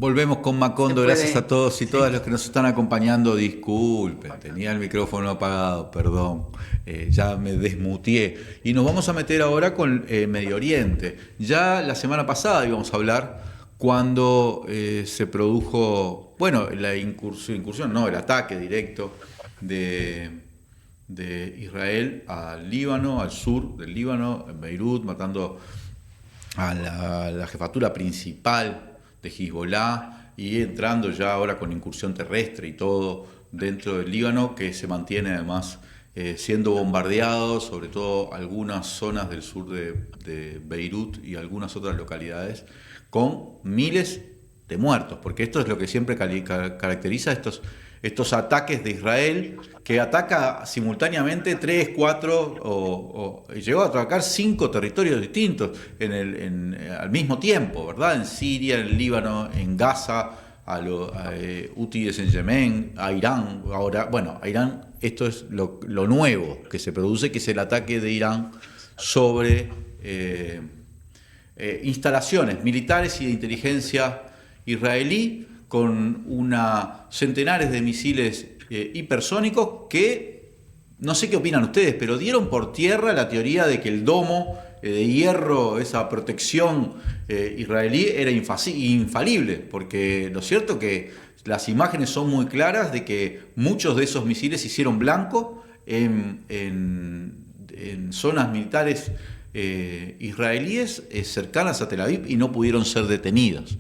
Volvemos con Se Macondo, gracias a puede, todos y todas sí. los que nos están acompañando. Disculpen, tenía el micrófono apagado, perdón, ya me desmutié. Y nos vamos a meter ahora con Medio Oriente. Ya la semana pasada íbamos a hablar cuando se produjo, bueno, la incursión, no, el ataque directo de, de Israel al Líbano, al sur del Líbano, en Beirut, matando a la jefatura principal de Hezbollah y entrando ya ahora con incursión terrestre y todo dentro del Líbano, que se mantiene además siendo bombardeado, sobre todo algunas zonas del sur de Beirut y algunas otras localidades, con miles de muertos, porque esto es lo que siempre caracteriza estos ataques de Israel, que ataca simultáneamente tres, cuatro, llegó a atacar cinco territorios distintos al mismo tiempo, ¿verdad? En Siria, en el Líbano, en Gaza, a los Houthis en Yemen, a Irán. Ahora, bueno, a Irán, esto es lo nuevo que se produce, que es el ataque de Irán sobre instalaciones militares y de inteligencia israelí con centenares de misiles hipersónicos que, no sé qué opinan ustedes, pero dieron por tierra la teoría de que el domo de hierro, esa protección israelí, era infalible, porque lo cierto que las imágenes son muy claras de que muchos de esos misiles se hicieron blanco en zonas militares israelíes cercanas a Tel Aviv y no pudieron ser detenidas.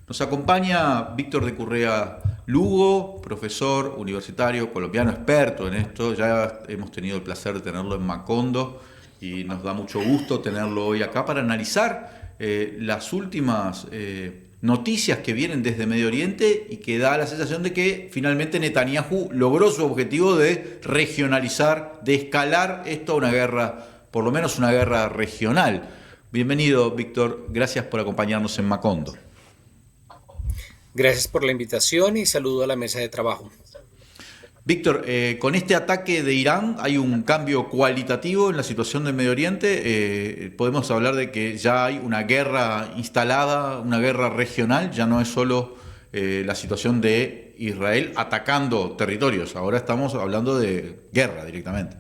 Nos acompaña Víctor de Currea Lugo, profesor universitario colombiano, experto en esto. Ya hemos tenido el placer de tenerlo en Macondo y nos da mucho gusto tenerlo hoy acá para analizar las últimas noticias que vienen desde Medio Oriente y que da la sensación de que finalmente Netanyahu logró su objetivo de regionalizar, de escalar esto a una guerra, por lo menos una guerra regional. Bienvenido, Víctor. Gracias por acompañarnos en Macondo. Gracias por la invitación y saludo a la mesa de trabajo. Víctor, con este ataque de Irán hay un cambio cualitativo en la situación del Medio Oriente. Podemos hablar de que ya hay una guerra instalada, una guerra regional, ya no es solo la situación de Israel atacando territorios, ahora estamos hablando de guerra directamente.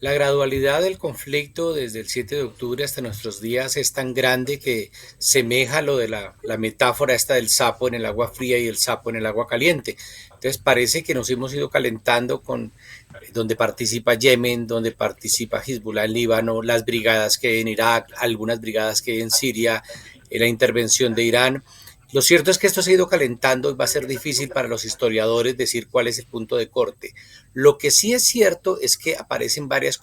La gradualidad del conflicto desde el 7 de octubre hasta nuestros días es tan grande que semeja lo de la metáfora esta del sapo en el agua fría y el sapo en el agua caliente. Entonces parece que nos hemos ido calentando con donde participa Yemen, donde participa Hezbollah en Líbano, las brigadas que hay en Irak, algunas brigadas que hay en Siria, la intervención de Irán. Lo cierto es que esto se ha ido calentando y va a ser difícil para los historiadores decir cuál es el punto de corte. Lo que sí es cierto es que aparecen varias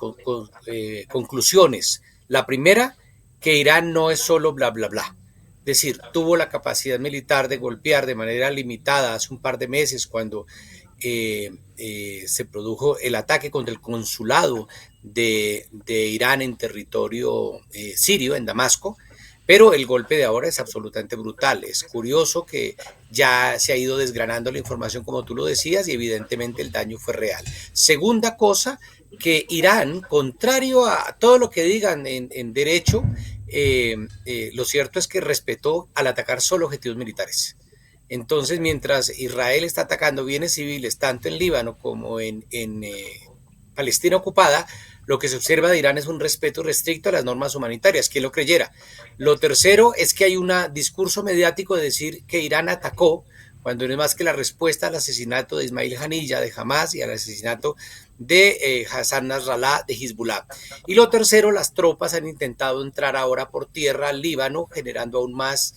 conclusiones. La primera, que Irán no es solo bla, bla, bla. Es decir, tuvo la capacidad militar de golpear de manera limitada hace un par de meses cuando se produjo el ataque contra el consulado de Irán en territorio sirio, en Damasco, pero el golpe de ahora es absolutamente brutal. Es curioso que ya se ha ido desgranando la información como tú lo decías y evidentemente el daño fue real. Segunda cosa, que Irán, contrario a todo lo que digan en derecho, lo cierto es que respetó al atacar solo objetivos militares. Entonces, mientras Israel está atacando bienes civiles tanto en Líbano como en Palestina ocupada, lo que se observa de Irán es un respeto restricto a las normas humanitarias, quien lo creyera. Lo tercero es que hay un discurso mediático de decir que Irán atacó, cuando no es más que la respuesta al asesinato de Ismail Haniyeh de Hamas y al asesinato de Hassan Nasrallah de Hezbollah. Y lo tercero, las tropas han intentado entrar ahora por tierra al Líbano, generando aún más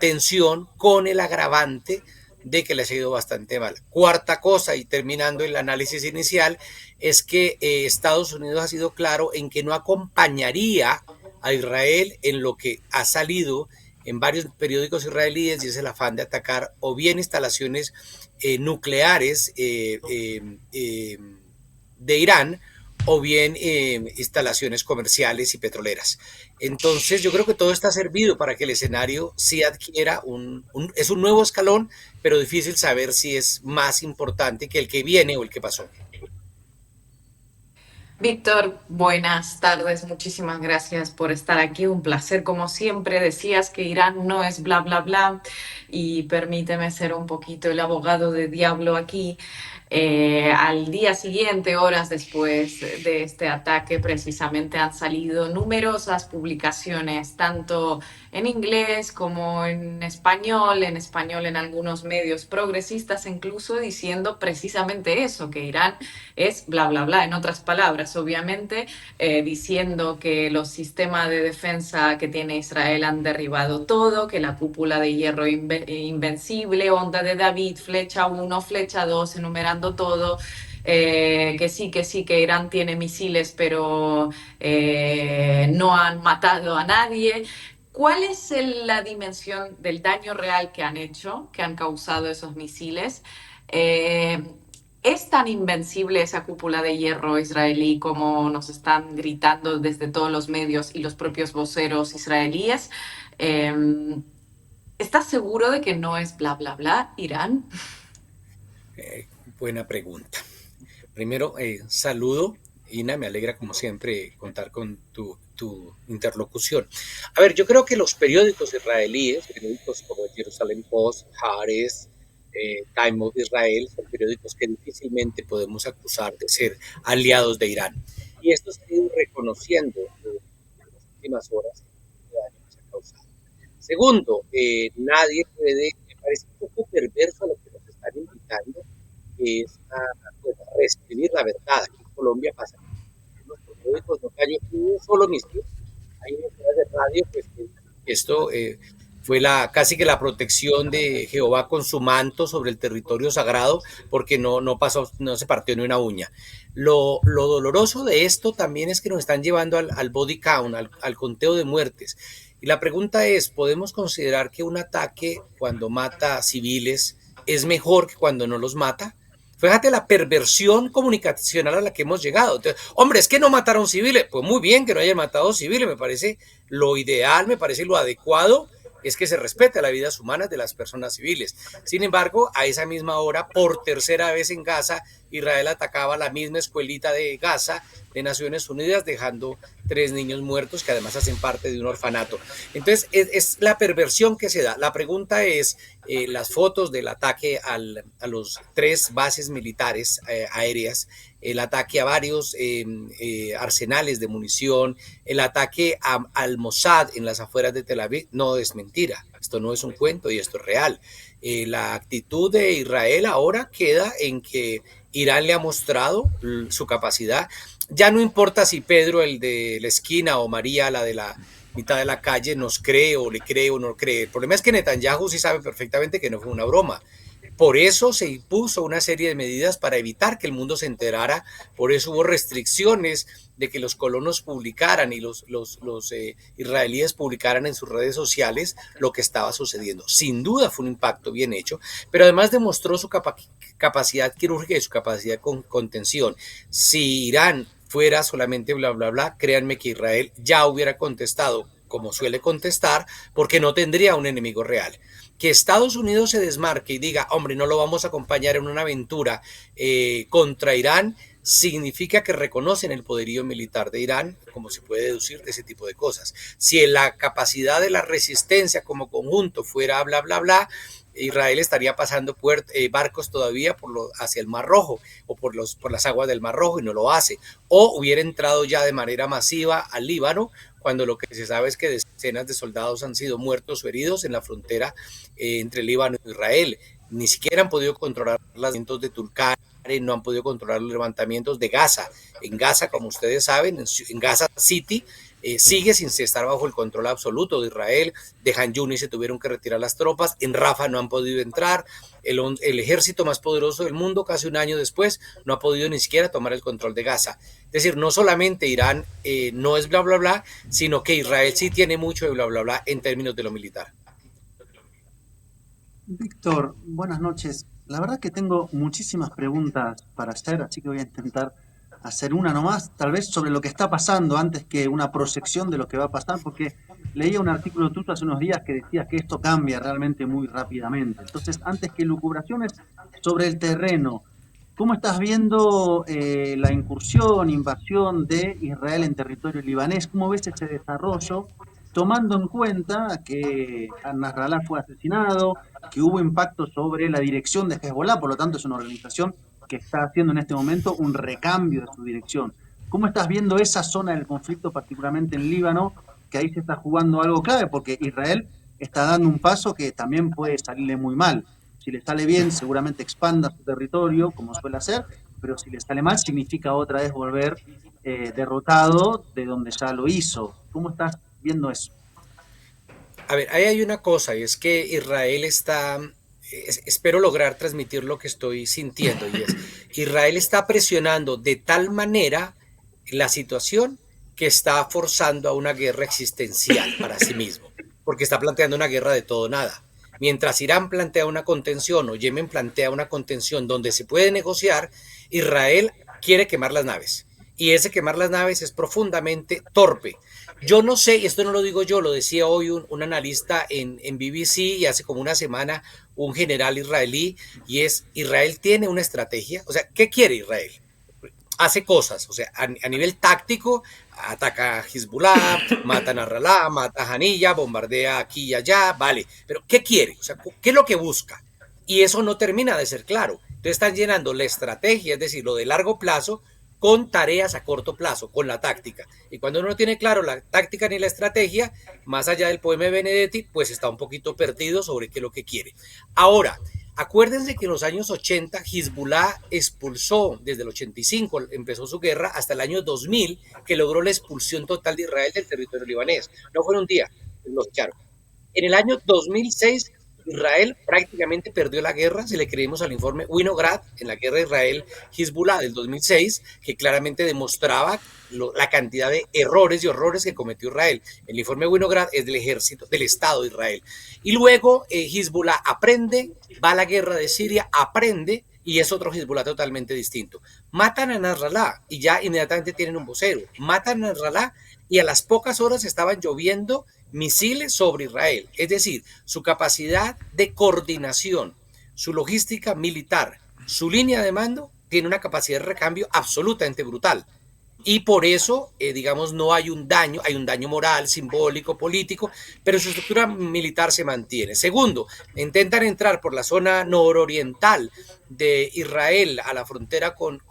tensión con el agravante de que les ha ido bastante mal. Cuarta cosa, y terminando el análisis inicial, es que Estados Unidos ha sido claro en que no acompañaría a Israel en lo que ha salido en varios periódicos israelíes y es el afán de atacar o bien instalaciones nucleares de Irán o bien instalaciones comerciales y petroleras. Entonces yo creo que todo está servido para que el escenario sí adquiera es un nuevo escalón, pero difícil saber si es más importante que el que viene o el que pasó. Víctor, buenas tardes, muchísimas gracias por estar aquí, un placer como siempre. Decías que Irán no es bla, bla, bla y permíteme ser un poquito el abogado de diablo aquí. Al día siguiente, horas después de este ataque, precisamente han salido numerosas publicaciones, tanto en inglés como en español en algunos medios progresistas, incluso diciendo precisamente eso, que Irán es bla, bla, bla, en otras palabras, obviamente, diciendo que los sistemas de defensa que tiene Israel han derribado todo, que la cúpula de hierro invencible, onda de David, flecha uno, flecha 2, enumerando todo. Que sí, que Irán tiene misiles, pero no han matado a nadie. ¿Cuál es la dimensión del daño real que han hecho, que han causado esos misiles? Eh, ¿Es tan invencible esa cúpula de hierro israelí como nos están gritando desde todos los medios y los propios voceros israelíes? Eh, ¿Estás seguro de que no es bla, bla, bla, Irán? Buena pregunta. Primero, saludo, Ina, me alegra como siempre contar con tu interlocución. A ver, yo creo que los periódicos israelíes, periódicos como el Jerusalem Post, Haaretz, Time of Israel, son periódicos que difícilmente podemos acusar de ser aliados de Irán. Y esto se ha ido reconociendo en las últimas horas el daño que se ha causado. Segundo, nadie puede, me parece un poco perverso a lo que nos están invitando, que es pues, a reescribir la verdad. Aquí en Colombia pasa que en los periódicos no cayó un solo misil. Hay emisoras de radio, pues que esto fue casi que la protección de Jehová con su manto sobre el territorio sagrado, porque no pasó, no se partió ni una uña. Lo doloroso de esto también es que nos están llevando al body count, al conteo de muertes. Y la pregunta es, ¿podemos considerar que un ataque cuando mata a civiles es mejor que cuando no los mata? Fíjate la perversión comunicacional a la que hemos llegado. Entonces, hombre, es que no mataron civiles. Pues muy bien que no hayan matado civiles, me parece lo ideal, me parece lo adecuado es que se respete las vidas humanas de las personas civiles. Sin embargo, a esa misma hora, por tercera vez en Gaza, Israel atacaba la misma escuelita de Gaza de Naciones Unidas, dejando 3 niños muertos que además hacen parte de un orfanato. Entonces, es la perversión que se da. La pregunta es, las fotos del ataque a los 3 bases militares aéreas, el ataque a varios arsenales de munición, el ataque al Mossad en las afueras de Tel Aviv, no es mentira. Esto no es un cuento y esto es real. La actitud de Israel ahora queda en que Irán le ha mostrado su capacidad. Ya no importa si Pedro, el de la esquina, o María, la de la mitad de la calle, nos cree o le cree o no cree. El problema es que Netanyahu sí sabe perfectamente que no fue una broma. Por eso se impuso una serie de medidas para evitar que el mundo se enterara, por eso hubo restricciones de que los colonos publicaran y los israelíes publicaran en sus redes sociales lo que estaba sucediendo. Sin duda fue un impacto bien hecho, pero además demostró su capacidad quirúrgica y su capacidad con contención. Si Irán fuera solamente bla, bla, bla, créanme que Israel ya hubiera contestado como suele contestar, porque no tendría un enemigo real. Que Estados Unidos se desmarque y diga, hombre, no lo vamos a acompañar en una aventura contra Irán, significa que reconocen el poderío militar de Irán, como se puede deducir de ese tipo de cosas. Si la capacidad de la resistencia como conjunto fuera bla, bla, bla, Israel estaría pasando barcos todavía hacia el Mar Rojo o por las aguas del Mar Rojo y no lo hace. O hubiera entrado ya de manera masiva al Líbano, cuando lo que se sabe es que decenas de soldados han sido muertos o heridos en la frontera entre Líbano y Israel. Ni siquiera han podido controlar los levantamientos de Tulkarm, no han podido controlar los levantamientos de Gaza. En Gaza, como ustedes saben, en Gaza City, sigue sin estar bajo el control absoluto de Israel. De Han Yunis se tuvieron que retirar las tropas. En Rafah no han podido entrar. El ejército más poderoso del mundo, casi un año después, no ha podido ni siquiera tomar el control de Gaza. Es decir, no solamente Irán no es bla, bla, bla, sino que Israel sí tiene mucho de bla, bla, bla en términos de lo militar. Víctor, buenas noches. La verdad que tengo muchísimas preguntas para hacer, así que voy a intentar hacer una nomás, tal vez sobre lo que está pasando antes que una proyección de lo que va a pasar, porque leía un artículo tuyo hace unos días que decía que esto cambia realmente muy rápidamente. Entonces, antes que lucubraciones sobre el terreno, ¿Cómo estás viendo la incursión, invasión de Israel en territorio libanés? ¿Cómo ves ese desarrollo, tomando en cuenta que Nasrallah fue asesinado, que hubo impacto sobre la dirección de Hezbollah, por lo tanto es una organización que está haciendo en este momento un recambio de su dirección? ¿Cómo estás viendo esa zona del conflicto, particularmente en Líbano, que ahí se está jugando algo clave? Porque Israel está dando un paso que también puede salirle muy mal. Si le sale bien, seguramente expanda su territorio, como suele hacer, pero si le sale mal, significa otra vez volver derrotado de donde ya lo hizo. ¿Cómo estás viendo eso? A ver, ahí hay una cosa, y es que Israel está, espero lograr transmitir lo que estoy sintiendo, y es, Israel está presionando de tal manera la situación que está forzando a una guerra existencial para sí mismo, porque está planteando una guerra de todo o nada. Mientras Irán plantea una contención o Yemen plantea una contención donde se puede negociar, Israel quiere quemar las naves. Y ese quemar las naves es profundamente torpe. Yo no sé, y esto no lo digo yo, lo decía hoy un analista en BBC y hace como una semana un general israelí, y es, Israel tiene una estrategia, o sea, ¿qué quiere Israel? Hace cosas, o sea, a nivel táctico, ataca a Hezbollah, mata a Nasrallah, mata a Haniyeh, bombardea aquí y allá, vale, pero ¿qué quiere? O sea, ¿qué es lo que busca? Y eso no termina de ser claro. Entonces están llenando la estrategia, es decir, lo de largo plazo, con tareas a corto plazo, con la táctica. Y cuando uno no tiene claro la táctica ni la estrategia, más allá del poema de Benedetti, pues está un poquito perdido sobre qué es lo que quiere. Ahora, acuérdense que en los años 80 Hezbollah expulsó, desde el 85 empezó su guerra, hasta el año 2000, que logró la expulsión total de Israel del territorio libanés. No fue en un día, los echaron. En el año 2006, Israel prácticamente perdió la guerra, si le creemos al informe Winograd, en la guerra de Israel-Hezbollah del 2006, que claramente demostraba la cantidad de errores y horrores que cometió Israel. El informe Winograd es del ejército, del Estado de Israel. Y luego Hezbollah aprende, va a la guerra de Siria, aprende, y es otro Hezbollah totalmente distinto. Matan a Nasrallah y ya inmediatamente tienen un vocero. Matan a Nasrallah y a las pocas horas estaban lloviendo misiles sobre Israel. Es decir, su capacidad de coordinación, su logística militar, su línea de mando, tiene una capacidad de recambio absolutamente brutal. Y por eso, digamos, no hay un daño moral, simbólico, político, pero su estructura militar se mantiene. Segundo, intentan entrar por la zona nororiental de Israel a la frontera con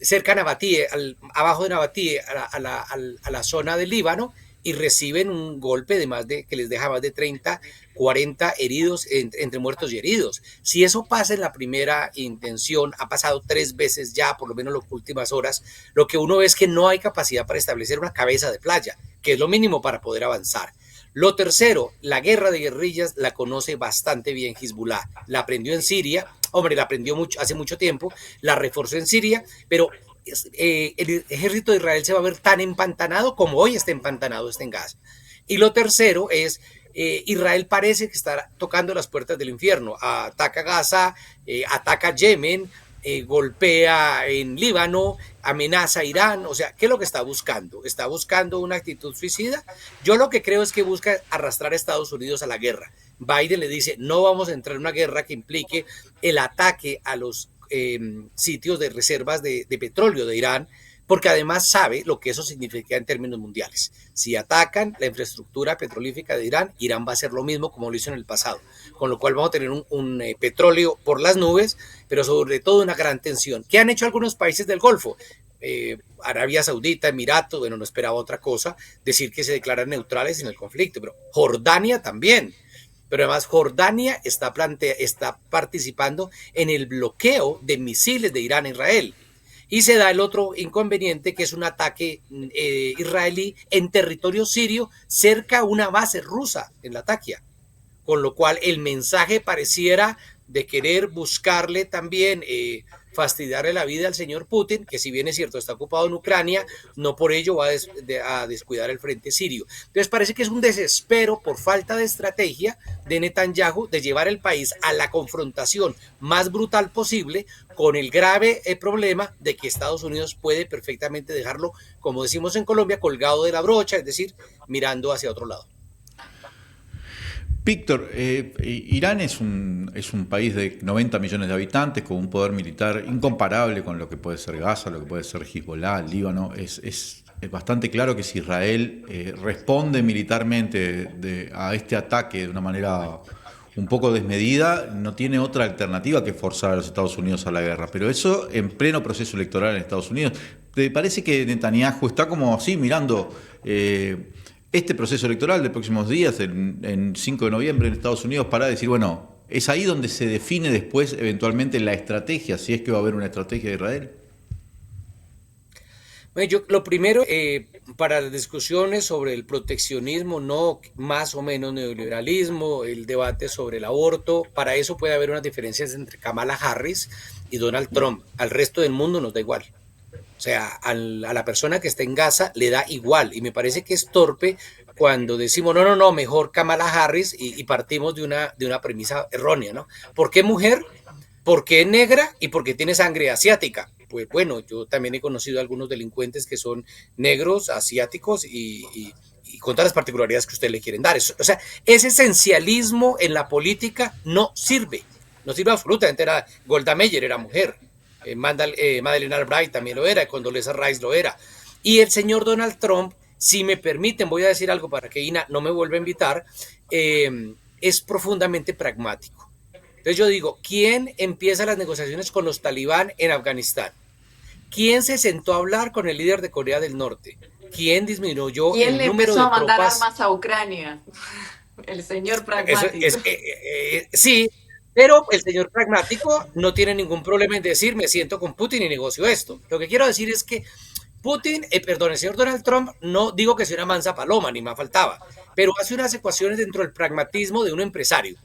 cerca de Nabatie, abajo de Nabatie, a la zona del Líbano, y reciben un golpe de que les deja más de 30, 40 heridos, entre muertos y heridos. Si eso pasa en la primera intención, ha pasado 3 veces ya, por lo menos en las últimas horas, lo que uno ve es que no hay capacidad para establecer una cabeza de playa, que es lo mínimo para poder avanzar. Lo tercero, la guerra de guerrillas la conoce bastante bien Hezbollah. La aprendió en Siria, hombre, la aprendió hace mucho tiempo, la reforzó en Siria, pero el ejército de Israel se va a ver tan empantanado como hoy está empantanado en Gaza. Y lo tercero es, Israel parece que está tocando las puertas del infierno. Ataca Gaza, ataca Yemen, golpea en Líbano, amenaza a Irán. O sea, ¿qué es lo que está buscando? ¿Está buscando una actitud suicida? Yo lo que creo es que busca arrastrar a Estados Unidos a la guerra. Biden le dice, no vamos a entrar en una guerra que implique el ataque a los sitios de reservas de petróleo de Irán, porque además sabe lo que eso significa en términos mundiales. Si atacan la infraestructura petrolífica de Irán, Irán va a hacer lo mismo como lo hizo en el pasado, con lo cual vamos a tener un petróleo por las nubes, pero sobre todo una gran tensión. ¿Qué han hecho algunos países del Golfo? Arabia Saudita, Emiratos, bueno, no esperaba otra cosa, decir que se declaran neutrales en el conflicto, pero Jordania también. Pero además Jordania está participando en el bloqueo de misiles de Irán a Israel. Y se da el otro inconveniente, que es un ataque israelí en territorio sirio cerca a una base rusa en Latakia. Con lo cual el mensaje pareciera de querer buscarle también fastidiarle la vida al señor Putin, que si bien es cierto está ocupado en Ucrania, no por ello va a descuidar el frente sirio. Entonces parece que es un desespero por falta de estrategia de Netanyahu de llevar el país a la confrontación más brutal posible, con el grave problema de que Estados Unidos puede perfectamente dejarlo, como decimos en Colombia, colgado de la brocha, es decir, mirando hacia otro lado. Víctor, Irán es un país de 90 millones de habitantes con un poder militar incomparable con lo que puede ser Gaza, lo que puede ser Hezbollah, el Líbano. Es bastante claro que si Israel responde militarmente a este ataque de una manera un poco desmedida, no tiene otra alternativa que forzar a los Estados Unidos a la guerra. Pero eso en pleno proceso electoral en Estados Unidos. ¿Te parece que Netanyahu está como así mirando este proceso electoral de próximos días, en 5 de noviembre en Estados Unidos, para decir, bueno, es ahí donde se define después eventualmente la estrategia, si es que va a haber una estrategia de Israel? Bueno, yo lo primero, para las discusiones sobre el proteccionismo, no más o menos neoliberalismo, el debate sobre el aborto, para eso puede haber unas diferencias entre Kamala Harris y Donald Trump. Al resto del mundo nos da igual. O sea, a la persona que está en Gaza le da igual. Y me parece que es torpe cuando decimos, no, mejor Kamala Harris y partimos de una premisa errónea, ¿no? ¿Por qué mujer? ¿Por qué negra? Y porque tiene sangre asiática. Pues bueno, yo también he conocido a algunos delincuentes que son negros, asiáticos y con todas las particularidades que ustedes le quieren dar. O sea, ese esencialismo en la política no sirve. No sirve absolutamente nada. Golda Meir era mujer. Madeleine Albright también lo era, Condoleezza Rice lo era. Y el señor Donald Trump, si me permiten, voy a decir algo para que Ina no me vuelva a invitar, es profundamente pragmático. Entonces yo digo, ¿quién empieza las negociaciones con los talibán en Afganistán? ¿Quién se sentó a hablar con el líder de Corea del Norte? ¿Quién disminuyó ¿Quién el le número empezó de a mandar tropas? armas a Ucrania? El señor pragmático. Sí, pero el señor pragmático no tiene ningún problema en decir, me siento con Putin y negocio esto. Lo que quiero decir es que el señor Donald Trump, no digo que sea una mansa paloma, ni más faltaba, pero hace unas ecuaciones dentro del pragmatismo de un empresario.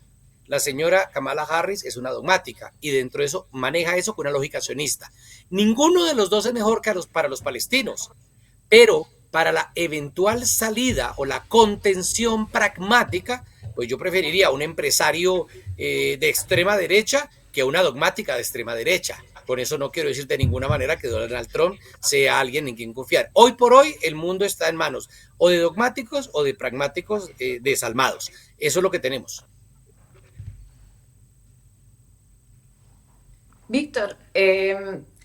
La señora Kamala Harris es una dogmática y dentro de eso maneja eso con una lógica sionista. Ninguno de los dos es mejor que para los palestinos, pero para la eventual salida o la contención pragmática, pues yo preferiría a un empresario de extrema derecha que a una dogmática de extrema derecha. Con eso no quiero decir de ninguna manera que Donald Trump sea alguien en quien confiar. Hoy por hoy el mundo está en manos o de dogmáticos o de pragmáticos desalmados. Eso es lo que tenemos. Víctor,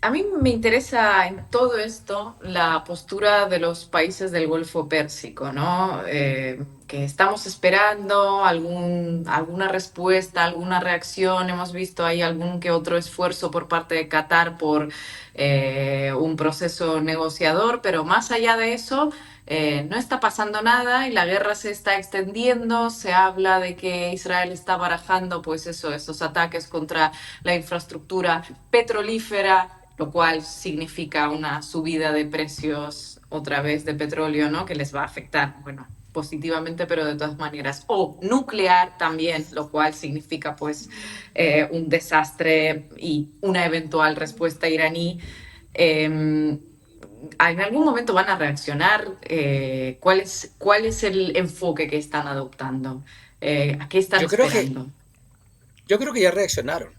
a mí me interesa en todo esto la postura de los países del Golfo Pérsico, ¿no? Que estamos esperando alguna respuesta, alguna reacción. Hemos visto ahí algún que otro esfuerzo por parte de Qatar por un proceso negociador, pero más allá de eso, no está pasando nada y la guerra se está extendiendo. Se habla de que Israel está barajando, pues eso, esos ataques contra la infraestructura petrolífera, lo cual significa una subida de precios otra vez de petróleo, ¿no? Que les va a afectar, bueno, positivamente, pero de todas maneras. O nuclear también, lo cual significa pues un desastre y una eventual respuesta iraní. ¿En algún momento van a reaccionar? ¿Cuál es el enfoque que están adoptando? ¿A qué están Yo creo que, esperando? yo creo que ya reaccionaron.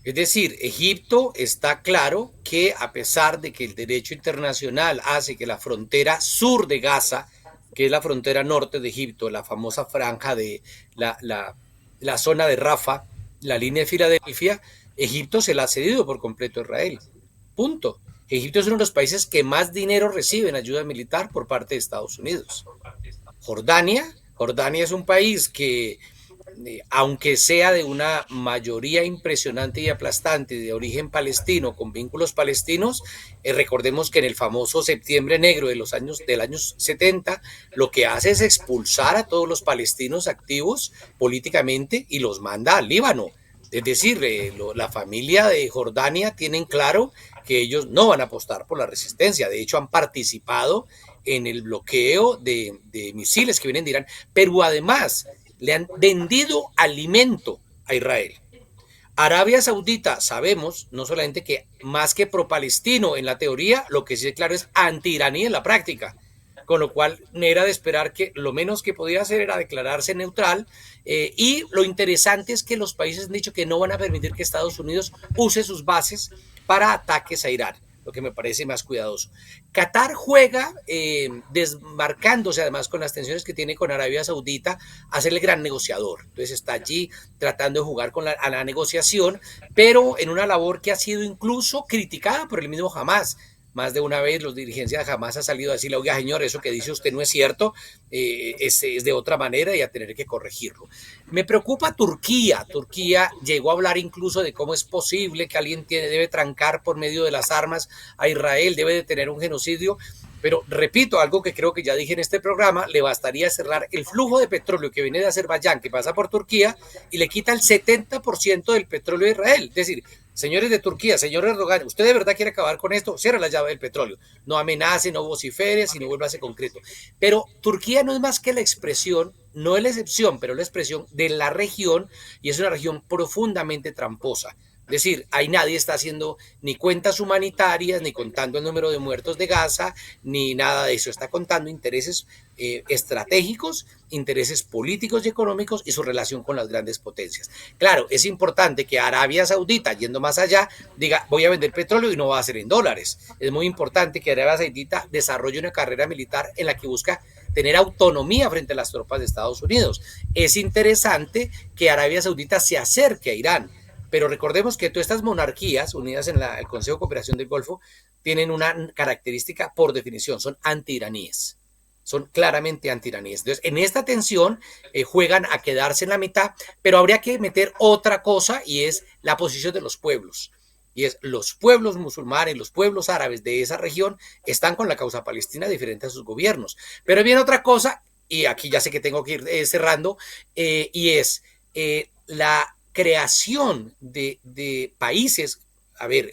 Es decir, Egipto está claro que a pesar de que el derecho internacional hace que la frontera sur de Gaza, que es la frontera norte de Egipto, la famosa franja de la zona de Rafah, la línea de Filadelfia, Egipto se la ha cedido por completo a Israel. Punto. Egipto es uno de los países que más dinero recibe en ayuda militar por parte de Estados Unidos. Jordania es un país que, aunque sea de una mayoría impresionante y aplastante de origen palestino, con vínculos palestinos, recordemos que en el famoso Septiembre Negro del año 70, lo que hace es expulsar a todos los palestinos activos políticamente y los manda al Líbano. Es decir, la familia de Jordania tienen claro que ellos no van a apostar por la resistencia. De hecho, han participado en el bloqueo de misiles que vienen de Irán, pero además le han vendido alimento a Israel. Arabia Saudita, sabemos, no solamente que más que pro-palestino en la teoría, lo que sí es claro es anti-iraní en la práctica, con lo cual era de esperar que lo menos que podía hacer era declararse neutral, y lo interesante es que los países han dicho que no van a permitir que Estados Unidos use sus bases para ataques a Irán. lo que me parece más cuidadoso. Qatar juega desmarcándose además con las tensiones que tiene con Arabia Saudita a ser el gran negociador. Entonces está allí tratando de jugar a la negociación, pero en una labor que ha sido incluso criticada por el mismo Hamas. Más de una vez los dirigentes de Hamas han salido a decirle, oiga señor, eso que dice usted no es cierto, es de otra manera y a tener que corregirlo. Me preocupa Turquía. Turquía llegó a hablar incluso de cómo es posible que alguien debe trancar por medio de las armas a Israel, debe de tener un genocidio. Pero repito, algo que creo que ya dije en este programa, le bastaría cerrar el flujo de petróleo que viene de Azerbaiyán, que pasa por Turquía, y le quita el 70% del petróleo de Israel. Es decir, señores de Turquía, señor Erdogan, ¿usted de verdad quiere acabar con esto? Cierra la llave del petróleo. No amenace, no vocifere, sino vuelva a ser concreto. Pero Turquía no es más que la expresión, no es la excepción, pero la expresión de la región, y es una región profundamente tramposa. Es decir, ahí nadie está haciendo ni cuentas humanitarias, ni contando el número de muertos de Gaza, ni nada de eso. Está contando intereses estratégicos, intereses políticos y económicos y su relación con las grandes potencias. Claro, es importante que Arabia Saudita, yendo más allá, diga, voy a vender petróleo y no va a ser en dólares. Es muy importante que Arabia Saudita desarrolle una carrera militar en la que busca tener autonomía frente a las tropas de Estados Unidos. Es interesante que Arabia Saudita se acerque a Irán. Pero recordemos que todas estas monarquías unidas en el Consejo de Cooperación del Golfo tienen una característica por definición, son anti-iraníes, son claramente anti-iraníes. Entonces, en esta tensión juegan a quedarse en la mitad, pero habría que meter otra cosa y es la posición de los pueblos. Y es los pueblos musulmanes, los pueblos árabes de esa región están con la causa palestina diferente a sus gobiernos. Pero viene otra cosa, y aquí ya sé que tengo que ir cerrando, y es la creación de países. A ver,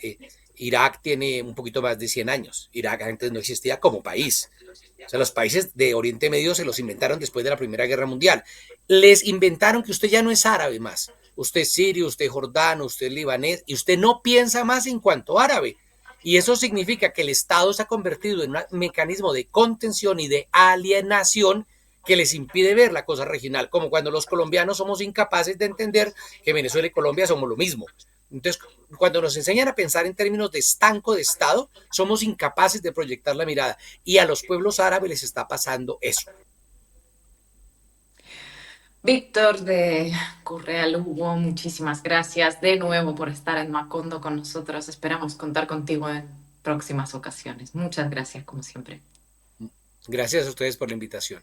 Irak tiene un poquito más de 100 años. Irak antes no existía como país. O sea, los países de Oriente Medio se los inventaron después de la Primera Guerra Mundial. Les inventaron que usted ya no es árabe más. Usted es sirio, usted es jordano, usted es libanés y usted no piensa más en cuanto árabe. Y eso significa que el Estado se ha convertido en un mecanismo de contención y de alienación que les impide ver la cosa regional, como cuando los colombianos somos incapaces de entender que Venezuela y Colombia somos lo mismo. Entonces, cuando nos enseñan a pensar en términos de estanco de Estado, somos incapaces de proyectar la mirada. Y a los pueblos árabes les está pasando eso. Víctor de Correa Lugo, muchísimas gracias de nuevo por estar en Macondo con nosotros. Esperamos contar contigo en próximas ocasiones. Muchas gracias, como siempre. Gracias a ustedes por la invitación.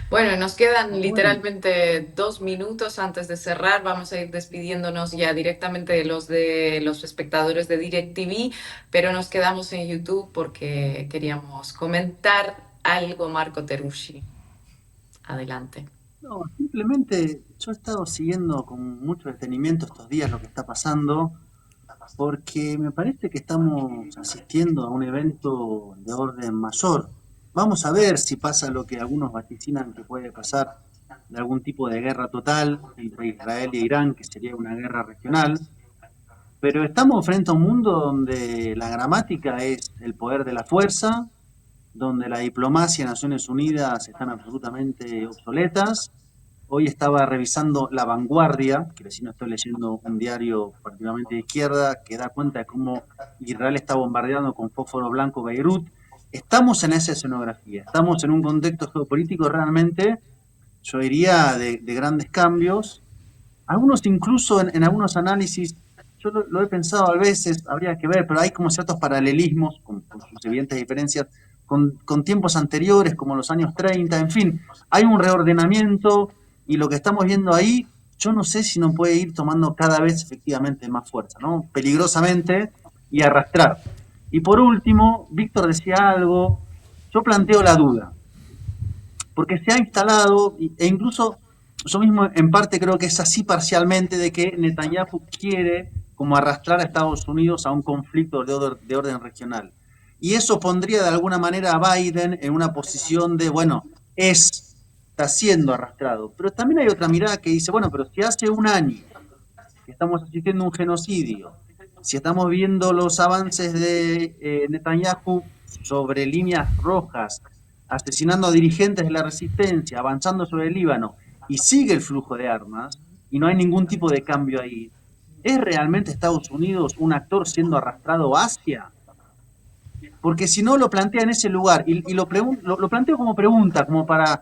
Bueno, nos quedan literalmente 2 minutos antes de cerrar. Vamos a ir despidiéndonos ya directamente de los espectadores de DirecTV, pero nos quedamos en YouTube porque queríamos comentar algo, Marco Teruggi. Adelante. No, simplemente yo he estado siguiendo con mucho detenimiento estos días lo que está pasando, porque me parece que estamos asistiendo a un evento de orden mayor. Vamos a ver si pasa lo que algunos vaticinan que puede pasar, de algún tipo de guerra total entre Israel e Irán, que sería una guerra regional. Pero estamos frente a un mundo donde la gramática es el poder de la fuerza, donde la diplomacia y Naciones Unidas están absolutamente obsoletas. Hoy estaba revisando La Vanguardia, que si no estoy leyendo un diario particularmente de izquierda, que da cuenta de cómo Israel está bombardeando con fósforo blanco Beirut. Estamos en esa escenografía, estamos en un contexto geopolítico realmente, yo diría, de grandes cambios. Algunos incluso en algunos análisis, yo lo he pensado a veces, habría que ver, pero hay como ciertos paralelismos, con sus evidentes diferencias, con tiempos anteriores, como los años 30, en fin, hay un reordenamiento y lo que estamos viendo ahí, yo no sé si no puede ir tomando cada vez efectivamente más fuerza, ¿no? Peligrosamente y arrastrar. Y por último, Víctor decía algo, yo planteo la duda, porque se ha instalado, e incluso yo mismo en parte creo que es así parcialmente, de que Netanyahu quiere como arrastrar a Estados Unidos a un conflicto de orden regional. Y eso pondría de alguna manera a Biden en una posición de, bueno, está siendo arrastrado. Pero también hay otra mirada que dice, bueno, pero si hace un año que estamos asistiendo a un genocidio, si estamos viendo los avances de Netanyahu sobre líneas rojas, asesinando a dirigentes de la resistencia, avanzando sobre el Líbano, y sigue el flujo de armas, y no hay ningún tipo de cambio ahí, ¿Es realmente Estados Unidos un actor siendo arrastrado hacia? Porque si no lo plantea en ese lugar, y lo planteo como pregunta, como para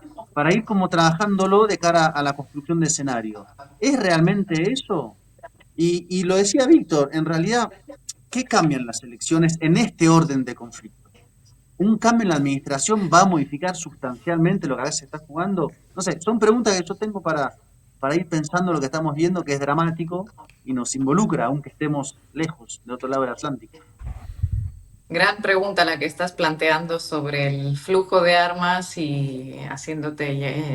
ir como trabajándolo de cara a la construcción de escenario. ¿Es realmente eso? Y lo decía Víctor, en realidad, ¿qué cambian las elecciones en este orden de conflicto? ¿Un cambio en la administración va a modificar sustancialmente lo que a veces se está jugando? No sé, son preguntas que yo tengo para ir pensando lo que estamos viendo, que es dramático y nos involucra, aunque estemos lejos, de otro lado del Atlántico. Gran pregunta la que estás planteando sobre el flujo de armas y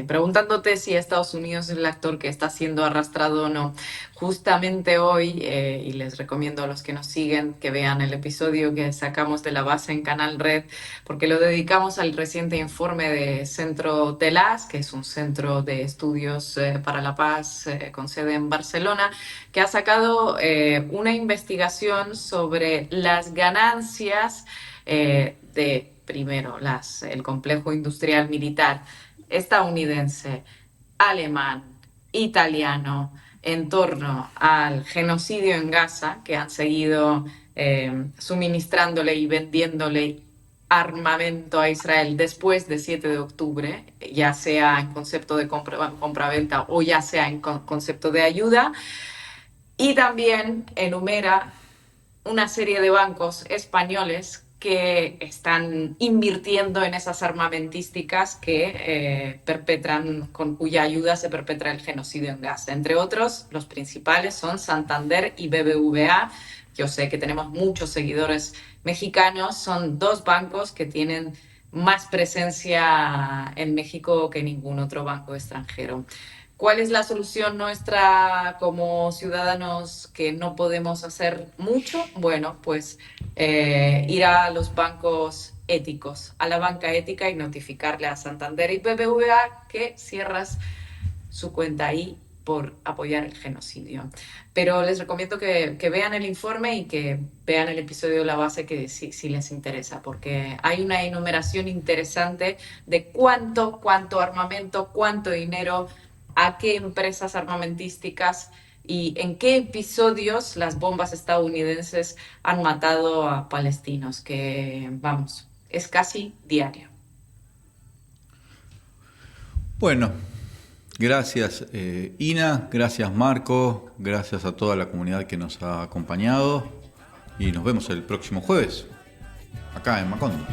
preguntándote si Estados Unidos es el actor que está siendo arrastrado o no. Justamente hoy, y les recomiendo a los que nos siguen que vean el episodio que sacamos de la base en Canal Red, porque lo dedicamos al reciente informe de Centro TELAS, que es un centro de estudios para la paz con sede en Barcelona, que ha sacado una investigación sobre las ganancias de, primero, el complejo industrial militar estadounidense, alemán, italiano, en torno al genocidio en Gaza, que han seguido suministrándole y vendiéndole armamento a Israel después de 7 de octubre, ya sea en concepto de compra-venta o ya sea en concepto de ayuda. Y también enumera una serie de bancos españoles que están invirtiendo en esas armamentísticas que con cuya ayuda se perpetra el genocidio en Gaza. Entre otros, los principales son Santander y BBVA. Yo sé que tenemos muchos seguidores mexicanos. Son dos bancos que tienen más presencia en México que ningún otro banco extranjero. ¿Cuál es la solución nuestra como ciudadanos que no podemos hacer mucho? Bueno, pues ir a los bancos éticos, a la banca ética y notificarle a Santander y BBVA que cierras su cuenta ahí por apoyar el genocidio. Pero les recomiendo que vean el informe y que vean el episodio de la base que si les interesa, porque hay una enumeración interesante de cuánto armamento, cuánto dinero, a qué empresas armamentísticas y en qué episodios las bombas estadounidenses han matado a palestinos, que vamos, es casi diario. Bueno, gracias Ina, gracias Marco, gracias a toda la comunidad que nos ha acompañado y nos vemos el próximo jueves, acá en Macondo.